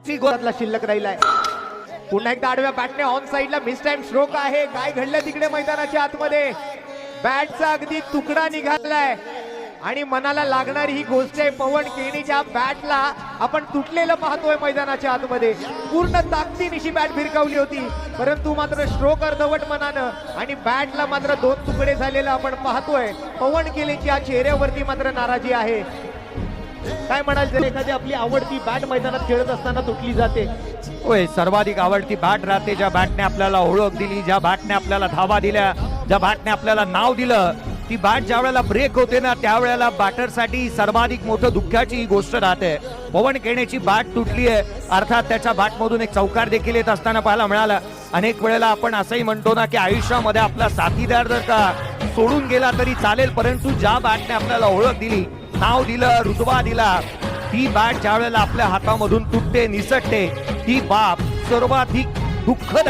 मोठी गोलातला शिल्लक राहिलाय. पुन्हा एकदा आडव्या बॅटने ऑन साइडला मिस टाइम स्ट्रोक आहे. काय घडलं तिकडे मैदानाच्या आतमध्ये? बॅटचा अगदी तुकडा निघालाय आणि मनाला लागणारी ही गोष्ट आहे. पवन केणीच्या बॅटला आपण तुटलेलं पाहतोय मैदानाच्या आतमध्ये. पूर्ण ताकदीनिशी बॅट भिरकावली होती, परंतु मात्र स्ट्रोक अर्धवट मनानं आणि बॅटला मात्र 2 तुकडे झालेलं आपण पाहतोय. पवन केणीच्या चेहऱ्यावरती मात्र नाराजी आहे. काय म्हणाल जर एखादी आपली आवडती बॅट मैदानात खेळत असताना तुटली जाते? होय, सर्वाधिक आवडती बॅट राहते ज्या बॅटने आपल्याला ओळख दिली, ज्या बॅटने आपल्याला धावा दिल्या, ज्या बॅटने आपल्याला नाव दिलं. ती बॅट ज्या वेळेला ब्रेक होते ना, त्यावेळेला बॅटरसाठी सर्वाधिक मोठं दुःखाची ही गोष्ट राहते. पवन केणेची बॅट तुटली आहे, अर्थात त्याच्या बॅटमधून एक चौकार देखील येत असताना पाहायला मिळाला. अनेक वेळेला आपण असंही म्हणतो ना की आयुष्यामध्ये आपला साथीदार जर का सोडून गेला तरी चालेल, परंतु ज्या बॅटने आपल्याला ओळख दिली, नाव दिलं, रुतबा दिला, ती बॅट ज्या वेळेला आपल्या हातामधून तुटते, निसटते, ती बाब सर्वाधिक दुःखद